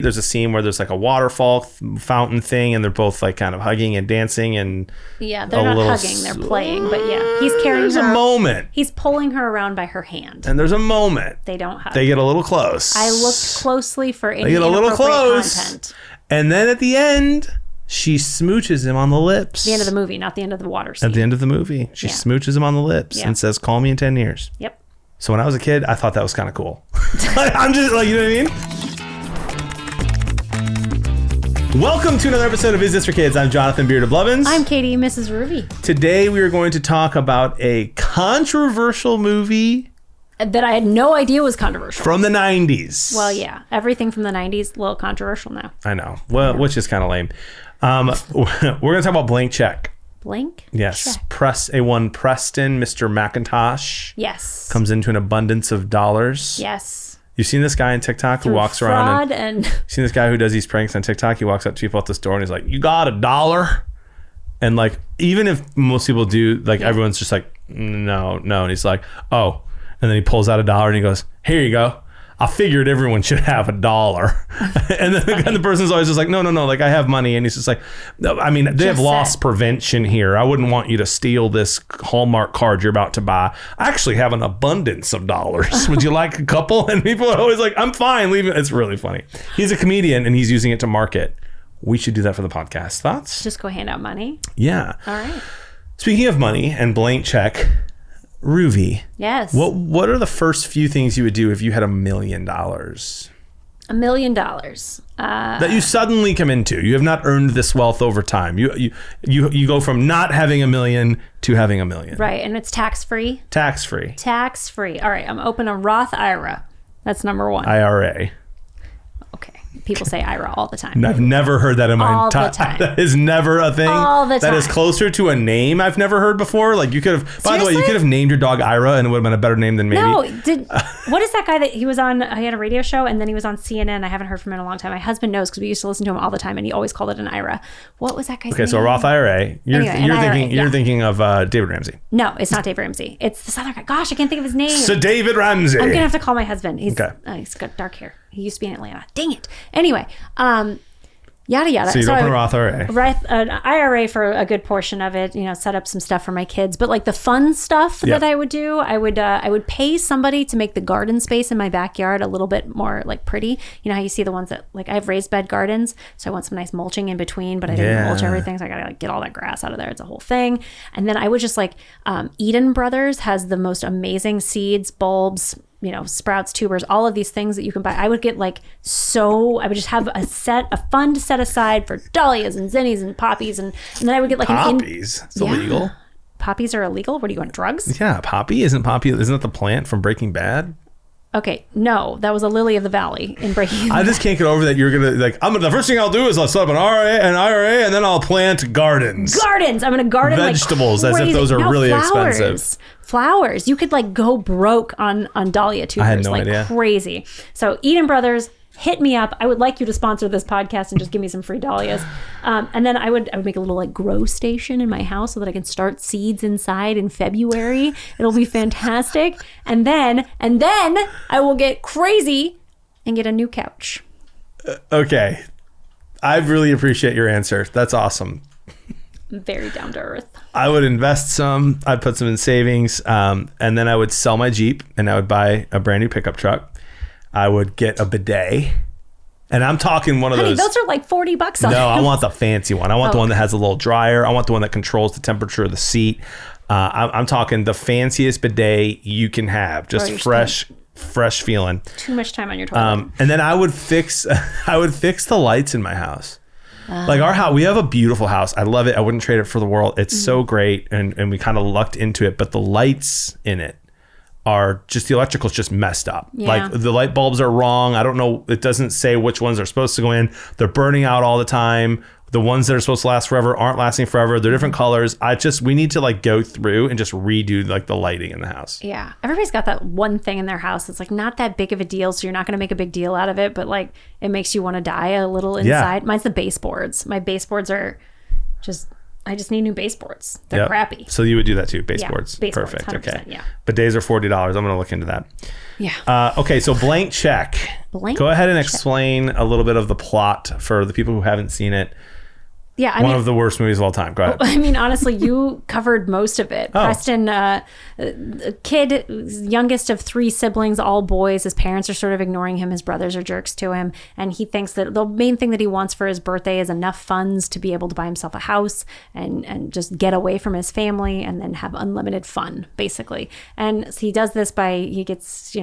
There's a scene where there's like a waterfall fountain thing, and they're both like kind of hugging and dancing, and yeah, they're not hugging, they're playing, but yeah, he's carrying her. There's a moment. He's pulling her around by her hand. And there's a moment. They don't hug. They get a little close. I looked closely for any They get a little close. content. And then at the end, she smooches him on the lips. The end of the movie, not the end of the water scene. At the end of the movie, she smooches him on the lips and says, "Call me in 10 years." Yep. So when I was a kid, I thought that was kind of cool. I'm just like, you know what I mean? Welcome to another episode of Is This for Kids? I'm Jonathan Beard of Blevins. I'm Katie, MrsRuvi. Today we are going to talk about a controversial movie that I had no idea was controversial. From the 90s. Well, yeah. Everything from the 90s, a little controversial now. I know. Well, which is kind of lame. We're going to talk about Blank Check. Blank? Yes. Check. A1 Preston, Mr. McIntosh. Yes. Comes into an abundance of dollars. Yes. You've seen this guy on TikTok who walks around and you've seen this guy who does these pranks on TikTok. He walks up to people at the store and he's like, "You got $1?" And like, even if most people do, like everyone's just like, no. And he's like, "Oh." And then he pulls out $1 and he goes, "Here you go. I figured everyone should have $1." And then the person's always just like, no, like, I have money. And he's just like, no, I mean, they have loss prevention here. I wouldn't want you to steal this Hallmark card you're about to buy. I actually have an abundance of dollars. Would you like a couple? And people are always like, "I'm fine, leave it." It's really funny. He's a comedian and he's using it to market. We should do that for the podcast. Thoughts? Just go hand out money? Yeah. All right. Speaking of money and Blank Check, Ruvi. Yes. What are the first few things you would do if you had $1 million? $1 million. That you suddenly come into. You have not earned this wealth over time. You go from not having $1 million to having $1 million. Right, and it's tax-free? Tax-free. Tax-free. All right, I'm opening a Roth IRA. That's number one. IRA. Okay. People say IRA all the time. I've never heard that in my entire time. That is never a thing. All the time. That is closer to a name I've never heard before. Like you could have, by the way, you could have named your dog Ira and it would have been a better name than maybe. No, what is that guy that he was on? He had a radio show and then he was on CNN. I haven't heard from him in a long time. My husband knows because we used to listen to him all the time and he always called it an IRA. What was that guy's name? Okay, so a Roth IRA. You're thinking of David Ramsey. No, it's not David Ramsey. It's this other guy. Gosh, I can't think of his name. So David Ramsey. I'm gonna have to call my husband. He's got dark hair. He used to be in Atlanta. Dang it. Anyway, yada yada. So you'd open a Roth IRA. An IRA for a good portion of it. You know, set up some stuff for my kids. But like the fun stuff that I would do, I would pay somebody to make the garden space in my backyard a little bit more like pretty. You know how you see the ones that like I have raised bed gardens, so I want some nice mulching in between, but I didn't mulch everything, so I gotta like get all that grass out of there. It's a whole thing. And then I would just like Eden Brothers has the most amazing seeds, bulbs, you know, sprouts, tubers, all of these things that you can buy. I would get I would just have a fund set aside for dahlias and zinnias and poppies. And then I would get like poppies. It's illegal. Poppies are illegal? What are you on, drugs? Yeah, isn't that the plant from Breaking Bad? Okay, no, that was a lily of the valley in Breaking Bad. I just can't get over that you're gonna the first thing I'll do is I'll set up an IRA, and then I'll plant gardens. I'm gonna garden vegetables like as if those are really expensive. Flowers. You could like go broke on dahlia tubers. I had no idea. Crazy. So Eden Brothers, hit me up. I would like you to sponsor this podcast and just give me some free dahlias. And then I would make a little like grow station in my house so that I can start seeds inside in February. It'll be fantastic. And then I will get crazy and get a new couch. Okay. I really appreciate your answer. That's awesome. Very down to earth. I would invest some. I'd put some in savings. And then I would sell my Jeep and I would buy a brand new pickup truck. I would get a bidet. And I'm talking one of those. Those are like $40. No, I want the fancy one. I want the one that has a little dryer. I want the one that controls the temperature of the seat. I'm talking the fanciest bidet you can have. Just fresh feeling. Too much time on your toilet. And then I would fix the lights in my house. Like our house, we have a beautiful house. I love it. I wouldn't trade it for the world. It's so great. And we kind of lucked into it. But the lights in it are just, the electrical's just messed up. Yeah. Like the light bulbs are wrong. I don't know. It doesn't say which ones are supposed to go in. They're burning out all the time. The ones that are supposed to last forever aren't lasting forever. They're different colors. We need to like go through and just redo like the lighting in the house. Yeah. Everybody's got that one thing in their house that's like not that big of a deal. So you're not going to make a big deal out of it, but like it makes you want to die a little inside. Yeah. Mine's the baseboards. My baseboards are just I just need new baseboards. They're crappy. So you would do that too, baseboards. Baseboards, Perfect. Okay. Yeah. But days are $40. I'm going to look into that. Yeah. Okay, so Blank Check. Go ahead and explain a little bit of the plot for the people who haven't seen it. Yeah, One of the worst movies of all time. Go ahead. I mean, honestly, you covered most of it. Preston, a kid, youngest of 3 siblings, all boys. His parents are sort of ignoring him. His brothers are jerks to him. And he thinks that the main thing that he wants for his birthday is enough funds to be able to buy himself a house and just get away from his family and then have unlimited fun, basically. And so he does this he gets,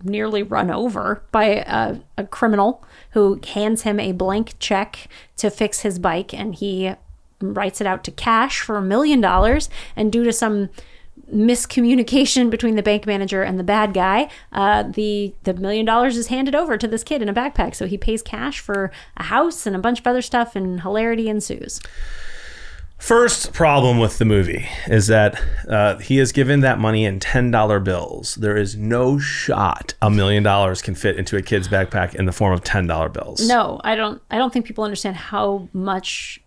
nearly run over by a criminal who hands him a blank check to fix his bike, and he writes it out to cash for $1 million. And due to some miscommunication between the bank manager and the bad guy, the $1 million is handed over to this kid in a backpack. So he pays cash for a house and a bunch of other stuff, and hilarity ensues. First problem with the movie is that he is given that money in $10 bills. There is no shot $1 million can fit into a kid's backpack in the form of $10 bills. No, I don't think people understand how much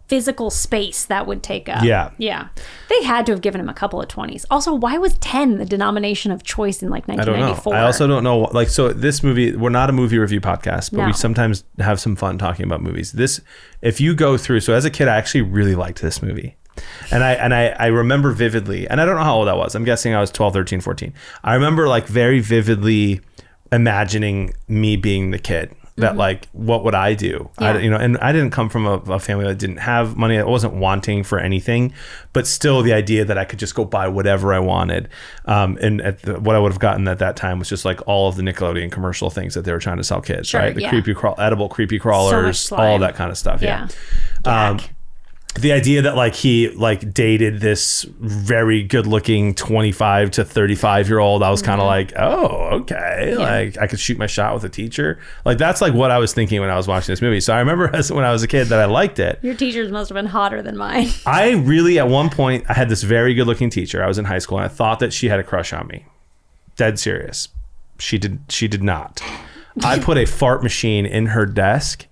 physical space that would take up. Yeah. They had to have given him a couple of 20s. Also, why was 10 the denomination of choice in 1994? I also don't know. So this movie, we're not a movie review podcast, but we sometimes have some fun talking about movies. If you go through, so as a kid, I actually really liked this movie. And I remember vividly, and I don't know how old I was. I'm guessing I was 12, 13, 14. I remember very vividly imagining me being the kid. That what would I do? Yeah. And I didn't come from a family that didn't have money. I wasn't wanting for anything, but still the idea that I could just go buy whatever I wanted. What I would have gotten at that time was just all of the Nickelodeon commercial things that they were trying to sell kids, right? The edible creepy crawlers, all that kind of stuff. Yeah. The idea that he dated this very good looking 25 to 35 year old, I was kind of oh, okay. Yeah. I could shoot my shot with a teacher. That's what I was thinking when I was watching this movie. So I remember when I was a kid that I liked it. Your teachers must have been hotter than mine. I really, at one point, I had this very good looking teacher. I was in high school and I thought that she had a crush on me. Dead serious. She did not. I put a fart machine in her desk.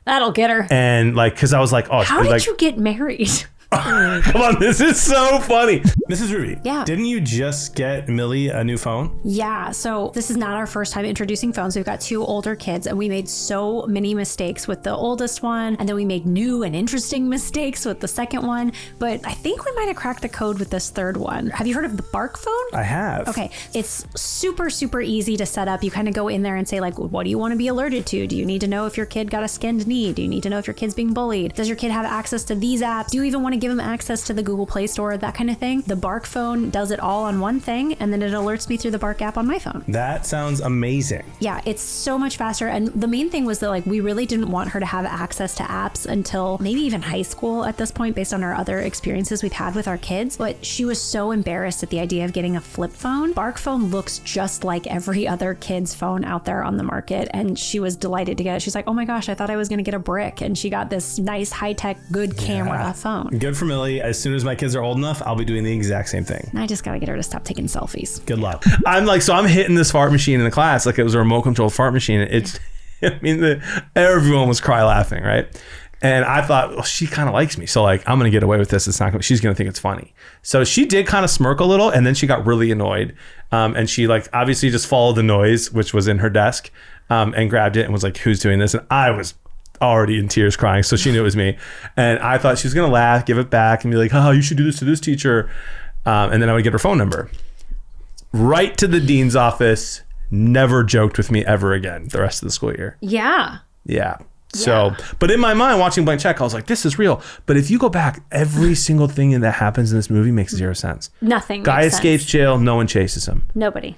That'll get her. And because I was oh, how did you get married? Come on, this is so funny. MrsRuvi. Yeah. Didn't you just get Millie a new phone? Yeah. So this is not our first time introducing phones. We've got 2 older kids, and we made so many mistakes with the oldest one, and then we made new and interesting mistakes with the second one. But I think we might have cracked the code with this third one. Have you heard of the Bark phone? I have. Okay. It's super, super easy to set up. You kind of go in there and say what do you want to be alerted to? Do you need to know if your kid got a skinned knee? Do you need to know if your kid's being bullied? Does your kid have access to these apps? Do you even want to give them access to the Google Play Store, that kind of thing? The Bark phone does it all on one thing, and then it alerts me through the Bark app on my phone. That sounds amazing. Yeah, it's so much faster. And the main thing was that we really didn't want her to have access to apps until maybe even high school at this point, based on our other experiences we've had with our kids. But she was so embarrassed at the idea of getting a flip phone. Bark phone looks just like every other kid's phone out there on the market, and she was delighted to get it. She's like, oh my gosh, I thought I was going to get a brick, and she got this nice high-tech good camera phone. Good for Millie. As soon as my kids are old enough, I'll be doing the exact same thing. I just gotta get her to stop taking selfies. Good luck. I'm hitting this fart machine in the class like it was a remote controlled fart machine. It's, everyone was cry laughing, right? And I thought, well, she kind of likes me, so I'm gonna get away with this. She's gonna think it's funny. So she did kind of smirk a little, and then she got really annoyed, and she obviously just followed the noise, which was in her desk, and grabbed it and was like, "Who's doing this?" And I was already in tears crying, so she knew it was me. And I thought she was gonna laugh, give it back, and be like, oh, you should do this to this teacher. And then I would get her phone number. Right to the dean's office. Never joked with me ever again the rest of the school year. Yeah. So, but in my mind, watching Blank Check, I was like, this is real. But if you go back, every single thing that happens in this movie makes zero sense. Nothing. Guy escapes jail. No one chases him. Nobody.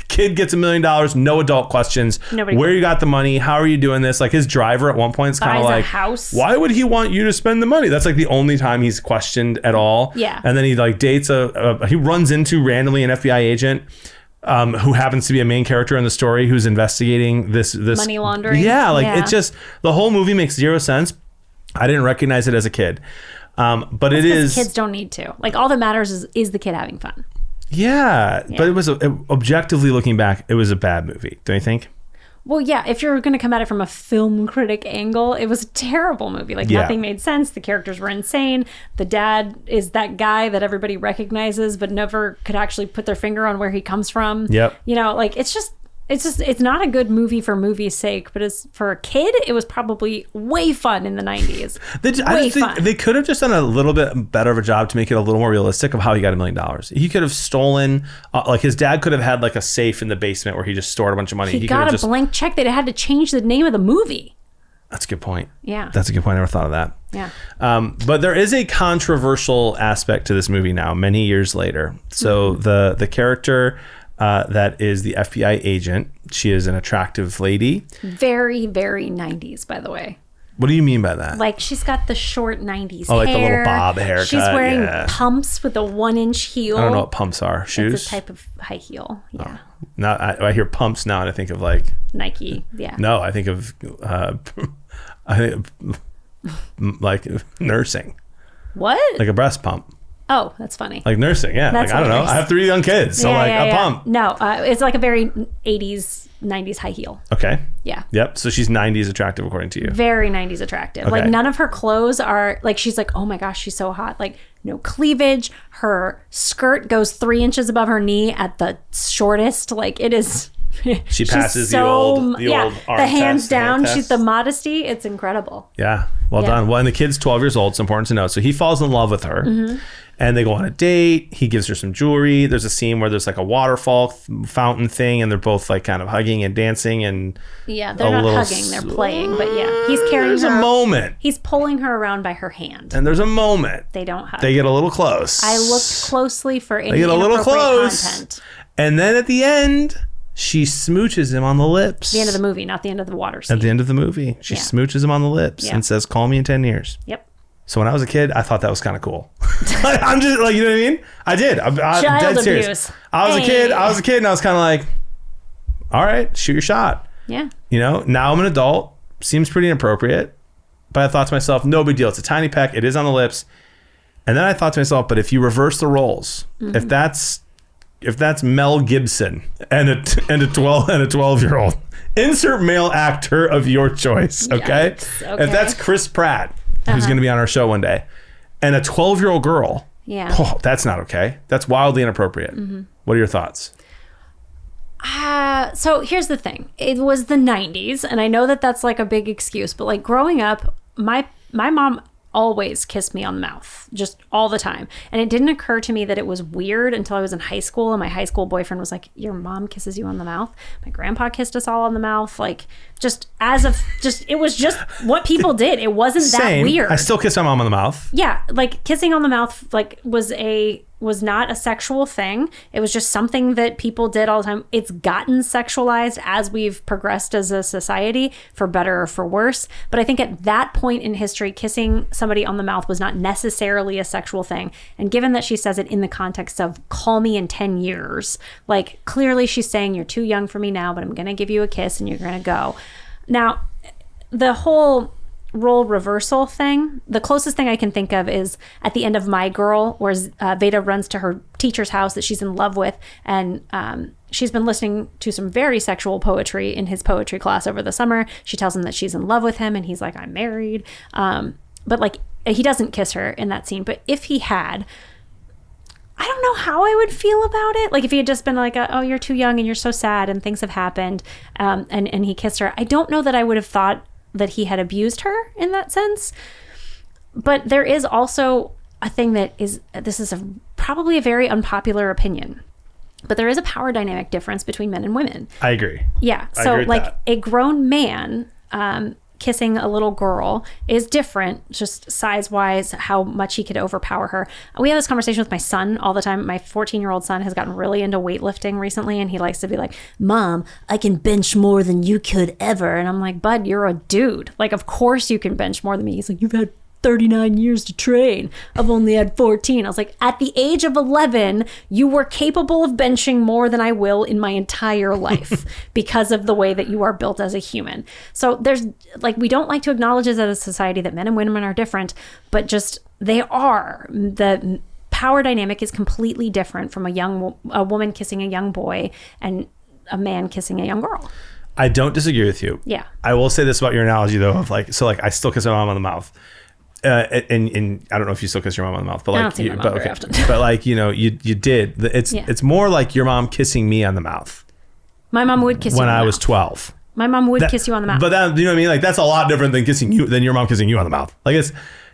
Kid gets $1 million. No adult questions. Nobody. Where you got the money? How are you doing this? His driver at one point is kind of a house. Why would he want you to spend the money? That's the only time he's questioned at all. Yeah. And then he dates he runs into randomly an FBI agent. Who happens to be a main character in the story who's investigating this money laundering. Yeah, it's just the whole movie makes zero sense. I didn't recognize it as a kid, but it is. Kids don't need to. All that matters is the kid having fun. Yeah, but it was objectively looking back, it was a bad movie. Don't you think? Well, yeah, if you're going to come at it from a film critic angle, it was a terrible movie. Like, nothing made sense. The characters were insane. The dad is that guy that everybody recognizes, but never could actually put their finger on where he comes from. Yep. You know, like, it's not a good movie for movie's sake, but as for a kid, it was probably way fun in the 90s. I think they could have just done a little bit better of a job to make it a little more realistic of how he got $1 million. He could have stolen, like his dad could have had like a safe in the basement where he just stored a bunch of money. He got a blank check. They'd had to change the name of the movie. That's a good point. Yeah. That's a good point. I never thought of that. Yeah. But there is a controversial aspect to this movie now, many years later. So the character that is the FBI agent, she is an attractive lady. Very, very 90s, by the way. What do you mean by that? Like, she's got the short 90s like hair. the little bob haircut. She's wearing pumps with a 1-inch heel. I don't know what pumps are. Shoes? It's a type of high heel. Yeah. Oh. Now I hear pumps now and I think of like Nike. Yeah. No, I think of like nursing. What? Like a breast pump. Oh, that's funny. Like nursing, yeah. That's like, I don't know. I have 3 young kids, so a pump. No, it's like a very 80s, 90s high heel. Okay. Yeah. Yep. So she's 90s attractive according to you. Very 90s attractive. Okay. Like, none of her clothes are like, she's like, oh my gosh, she's so hot. Like, no cleavage. Her skirt goes 3 inches above her knee at the shortest. Like, it is. She passes the old arm the hands test, down. hand She's test. the modesty. It's incredible. Yeah. Well done. Well, and the kid's 12 years old. It's important to know. So he falls in love with her. And they go on a date. He gives her some jewelry. There's a scene where there's like a waterfall fountain thing, and they're both like kind of hugging and dancing. And yeah, they're not hugging, they're playing. But yeah, he's carrying her. There's a moment. He's pulling her around by her hand. And there's a moment. They don't hug. They get a little close. I looked closely for any They get a little close. content. And then at the end, she smooches him on the lips. The end of the movie, not the end of the water scene. At the end of the movie, she smooches him on the lips and says, "Call me in 10 years." Yep. So when I was a kid, I thought that was kind of cool. I'm just like, you know what I mean? I did. I'm Child dead serious. abuse. I was a kid, and I was kind of like, all right, shoot your shot. Yeah. You know, now I'm an adult. Seems pretty inappropriate. But I thought to myself, no big deal. It's a tiny peck. It is on the lips. And then I thought to myself, but if you reverse the roles, if that's Mel Gibson and a 12-year-old, insert male actor of your choice, okay? Yikes, okay. If that's Chris Pratt, who's going to be on our show one day, and a 12-year-old girl, that's not okay. That's wildly inappropriate. What are your thoughts? So here's the thing. It was the 90s, and I know that that's like a big excuse, but like growing up, my mom always kissed me on the mouth, just all the time. And it didn't occur to me that it was weird until I was in high school, and my high school boyfriend was like, your mom kisses you on the mouth? My grandpa kissed us all on the mouth. Like, it was just what people did. It wasn't that weird. I still kiss my mom on the mouth. Yeah, like kissing on the mouth like was not a sexual thing. It was just something that people did all the time. It's gotten sexualized as we've progressed as a society, for better or for worse. But I think at that point in history, kissing somebody on the mouth was not necessarily a sexual thing. And given that she says it in the context of call me in 10 years, like clearly she's saying you're too young for me now, but I'm going to give you a kiss and you're going to go. Now, the whole role reversal thing, the closest thing I can think of is at the end of My Girl, where Veda runs to her teacher's house that she's in love with, and she's been listening to some very sexual poetry in his poetry class over the summer. She tells him that she's in love with him, and he's like, I'm married. But like, he doesn't kiss her in that scene. But if he had, I don't know how I would feel about it. Like if he had just been like, oh, you're too young and you're so sad and things have happened, and he kissed her, I don't know that I would have thought that he had abused her in that sense. But there is also a thing that is, this is probably a very unpopular opinion, but there is a power dynamic difference between men and women. I agree. Yeah. So like a grown man kissing a little girl is different, just size-wise, how much he could overpower her. We have this conversation with my son all the time. My 14-year-old son has gotten really into weightlifting recently, and he likes to be like, Mom, I can bench more than you could ever. And I'm like, Bud, you're a dude. Like, of course you can bench more than me. He's like, you've had 39 years to train. I've only had 14. I was like, at the age of 11, you were capable of benching more than I will in my entire life because of the way that you are built as a human. So there's like, we don't like to acknowledge as a society that men and women are different, but just they are. The power dynamic is completely different from a woman kissing a young boy and a man kissing a young girl. I don't disagree with you. Yeah. I will say this about your analogy though, of like, so like I still kiss my mom on the mouth. And I don't know if you still kiss your mom on the mouth, but like, I don't see my mom very often. But like, you know, you did. It's more like your mom kissing me on the mouth. My mom would kiss you when on the I mouth. was 12. My mom would kiss you on the mouth. But that, you know what I mean? Like that's a lot different than your mom kissing you on the mouth. Like it's.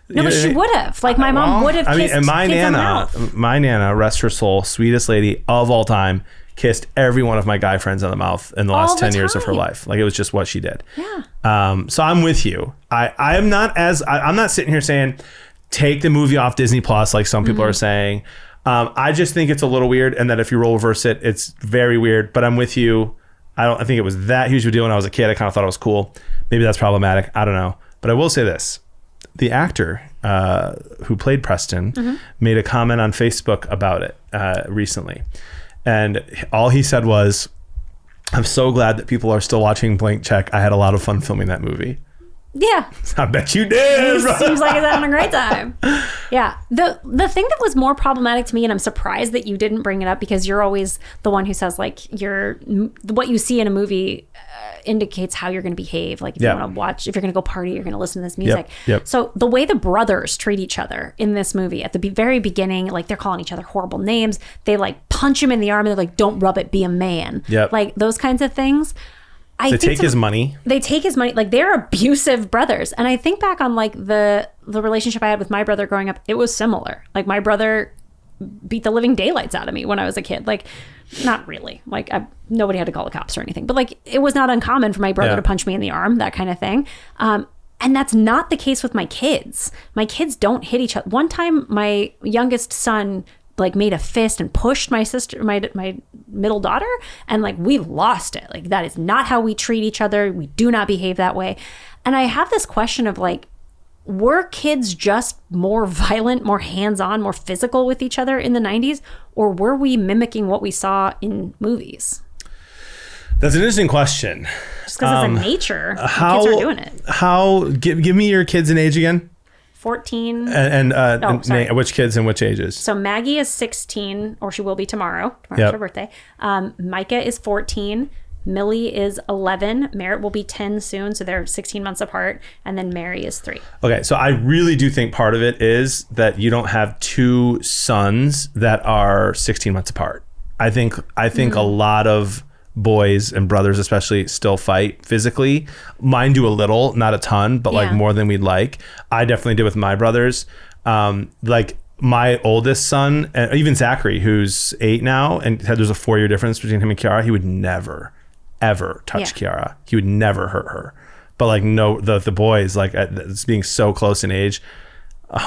No, but she would have. Like my mom would have kissed and my kids on the mouth. My nana, rest her soul, sweetest lady of all time, kissed every one of my guy friends on the mouth in the last 10 years of her life. Like it was just what she did. Yeah. So I'm with you. I'm not sitting here saying take the movie off Disney Plus like some people are saying. I just think it's a little weird, and that if you role reverse it, it's very weird. But I'm with you. I think it was that huge of a deal when I was a kid. I kind of thought it was cool. Maybe that's problematic. I don't know. But I will say this. The actor who played Preston made a comment on Facebook about it recently. And all he said was, I'm so glad that people are still watching Blank Check. I had a lot of fun filming that movie. Yeah. I bet you did. Seems like he's having a great time. Yeah. The thing that was more problematic to me, and I'm surprised that you didn't bring it up because you're always the one who says like what you see in a movie indicates how you're going to behave. Like if you want to watch, if you're going to go party, you're going to listen to this music. Yep. So the way the brothers treat each other in this movie at the very beginning, like they're calling each other horrible names. They like punch him in the arm and they're like, don't rub it, be a man. Yep. Like those kinds of things. They take his money. They take his money. Like they're abusive brothers. And I think back on like the relationship I had with my brother growing up, it was similar. Like my brother beat the living daylights out of me when I was a kid. Like not really. Like nobody had to call the cops or anything. But like it was not uncommon for my brother to punch me in the arm, that kind of thing. And that's not the case with my kids. My kids don't hit each other. One time my youngest son like made a fist and pushed my sister, my middle daughter, and like we lost it. Like that is not how we treat each other. We do not behave that way. And I have this question of like, were kids just more violent, more hands-on, more physical with each other in the 90s, or were we mimicking what we saw in movies? That's an interesting question. Just because it's a nature, kids are doing it. Give me your kids and age again. 14. And which kids and which ages? So Maggie is 16, or she will be tomorrow. Tomorrow's her birthday. Micah is 14. Millie is 11. Merritt will be 10 soon. So they're 16 months apart. And then Mary is 3. Okay. So I really do think part of it is that you don't have two sons that are 16 months apart. I think a lot of boys and brothers especially still fight physically. Mine do a little, not a ton, but like more than we'd like. I definitely did with my brothers. Like my oldest son, and even Zachary, who's 8 now, and there's a 4-year difference between him and Kiara. He would never, ever touch Kiara. He would never hurt her. But like no, the boys, like it's being so close in age,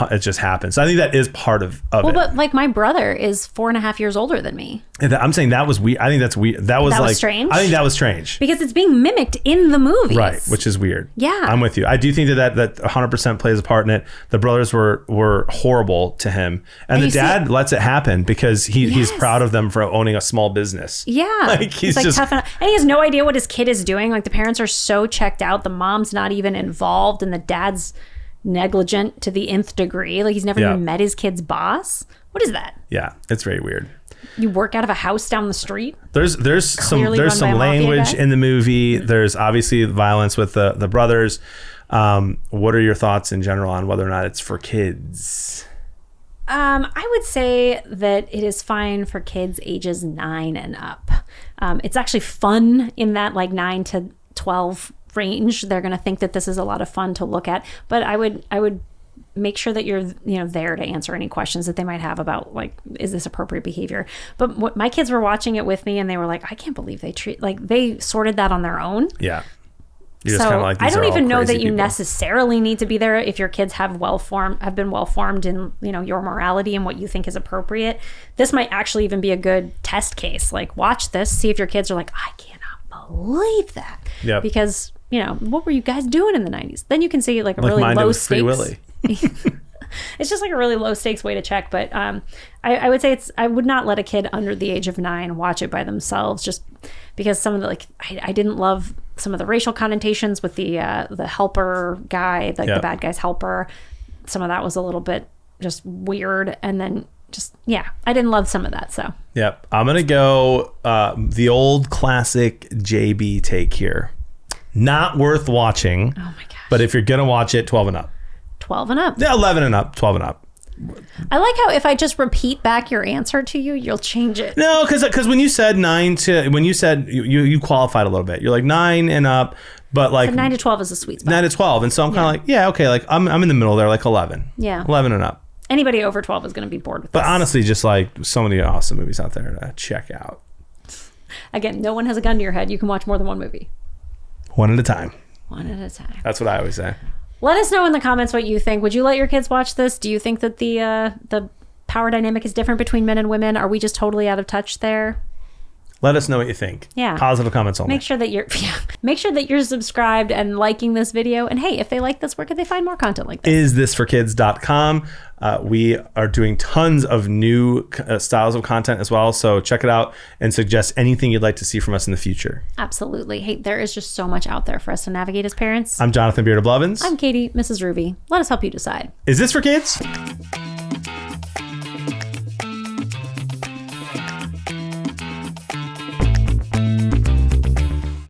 it just happens. So I think that is part of it. Well, but like my brother is 4.5 years older than me. And I'm saying that was weird. I think that's weird. That was like strange. I think that was strange because it's being mimicked in the movies, right? Which is weird. Yeah, I'm with you. I do think that 100% plays a part in it. The brothers were horrible to him, and the dad lets it happen because he's proud of them for owning a small business. Yeah, like he's like just tough enough. And he has no idea what his kid is doing. Like the parents are so checked out. The mom's not even involved, and the dad's negligent to the nth degree. Like he's never even met his kid's boss. What is that? Yeah, it's very weird. You work out of a house down the street. There's some language in the movie. There's obviously violence with the brothers. What are your thoughts in general on whether or not it's for kids? I would say that it is fine for kids ages 9 and up. It's actually fun in that like 9 to 12 range. They're going to think that this is a lot of fun to look at, but I would make sure that you're there to answer any questions that they might have about like, is this appropriate behavior? But my kids were watching it with me and they were like, I can't believe they sorted that on their own. Yeah. So like, I don't even know that you necessarily need to be there if your kids have been well formed in your morality and what you think is appropriate. This might actually even be a good test case. Like watch this, see if your kids are like, I cannot believe that. Yeah. Because what were you guys doing in the 90s? Then you can see like a really low stakes. Free Willy. It's just like a really low stakes way to check. But I would say I would not let a kid under the age of 9 watch it by themselves, just because some of the I didn't love some of the racial connotations with the helper guy, the bad guy's helper. Some of that was a little bit just weird. And then just, yeah, I didn't love some of that. So, Yep. I'm going to go the old classic JB take here. Not worth watching. oh my gosh. But if you're going to watch it, 12 and up. 12 and up. Yeah, 11 and up, 12 and up. I like how if I just repeat back your answer to you, you'll change it. No, because when you said you qualified a little bit. You're like 9 and up, but like But 9 to 12 is a sweet spot. 9 to 12. And so I'm kind of like, yeah, okay, like I'm in the middle there, like 11. Yeah. 11 and up. Anybody over 12 is going to be bored with But this. honestly, just like so many awesome movies out there to check out. Again, no one has a gun to your head. You can watch more than one movie. One at a time. One at a time. That's what I always say. Let us know in the comments what you think. Would you let your kids watch this? Do you think that the power dynamic is different between men and women? Are we just totally out of touch there? Let us know what you think. Yeah. Positive comments only. Make sure that you're subscribed and liking this video. And hey, if they like this, where could they find more content like this? isthisforkids.com. We are doing tons of new styles of content as well. So check it out and suggest anything you'd like to see from us in the future. Absolutely. Hey, there is just so much out there for us to navigate as parents. I'm Jonathan Beard of Blevins. I'm Katie, MrsRuvi. Let us help you decide. Is this for kids?